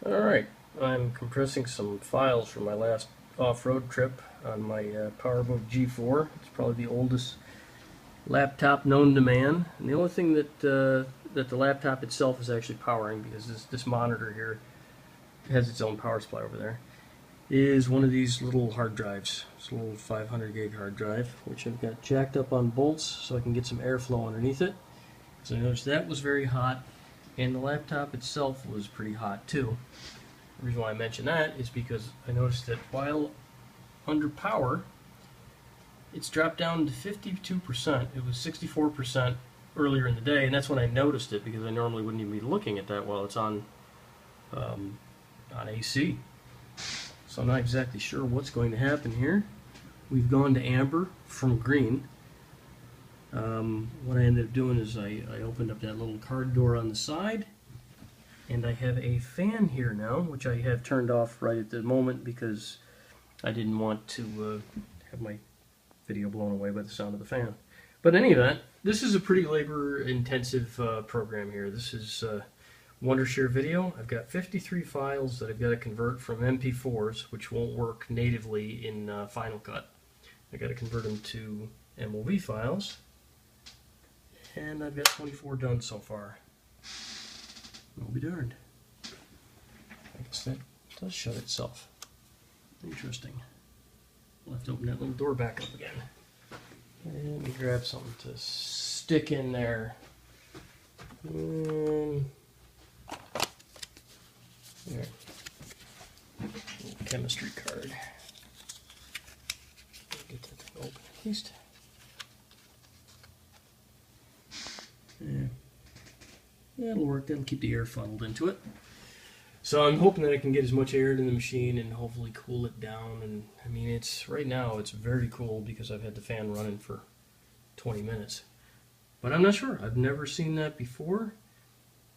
Alright, I'm compressing some files from my last off-road trip on my PowerBook G4. It's probably the oldest laptop known to man. And the only thing that that the laptop itself is actually powering, because this monitor here has its own power supply over there, is one of these little hard drives. It's a little 500 gig hard drive, which I've got jacked up on bolts so I can get some airflow underneath it. So I noticed that was very hot, and the laptop itself was pretty hot too. The reason why I mention that is because I noticed that while under power, it's dropped down to 52%. It was 64% earlier in the day, and that's when I noticed it, because I normally wouldn't even be looking at that while it's on AC. So I'm not exactly sure what's going to happen here. We've gone to amber from green. What I ended up doing is I opened up that little card door on the side, and I have a fan here now, which I have turned off right at the moment because I didn't want to have my video blown away by the sound of the fan. But in any event, this is a pretty labor-intensive program here. This is Wondershare Video. I've got 53 files that I've got to convert from MP4s, which won't work natively in Final Cut. I've got to convert them to MOV files, and I've got 24 done so far. I'll be darned. I guess that does shut itself. Interesting. I'll have to open that little door back up again. And let me grab something to stick in there. There. Little chemistry card. Get that thing open at least. Yeah. That'll work. That'll keep the air funneled into it. So I'm hoping that I can get as much air into the machine and hopefully cool it down. And I mean, it's right now it's very cool because I've had the fan running for 20 minutes. But I'm not sure. I've never seen that before.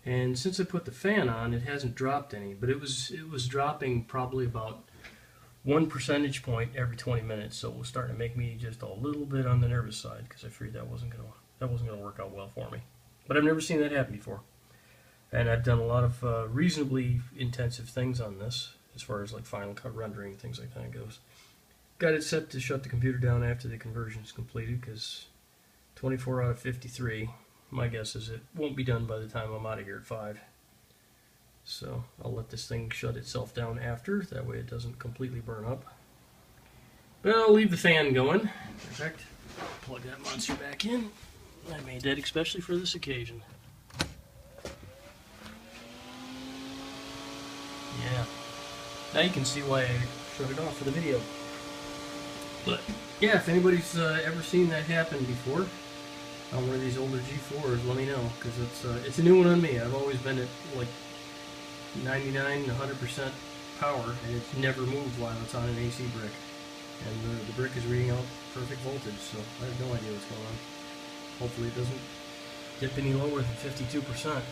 And since I put the fan on, it hasn't dropped any. But it was dropping probably about 1 percentage point every 20 minutes. So it was starting to make me just a little bit on the nervous side, because I figured that wasn't gonna work out well for me. But I've never seen that happen before. And I've done a lot of reasonably intensive things on this, as far as like Final Cut rendering and things like that goes. Got it set to shut the computer down after the conversion is completed, because 24 out of 53, my guess is it won't be done by the time I'm out of here at 5. So I'll let this thing shut itself down after, that way it doesn't completely burn up. But I'll leave the fan going. Perfect. Plug that monster back in. I made that especially for this occasion. Yeah. Now you can see why I shut it off for the video. But yeah, if anybody's ever seen that happen before on one of these older G4s, let me know, because it's a new one on me. I've always been at like 99 to 100% power, and it's never moved while it's on an AC brick. And the brick is reading out perfect voltage, so I have no idea what's going on. Hopefully it doesn't dip any lower than 52%.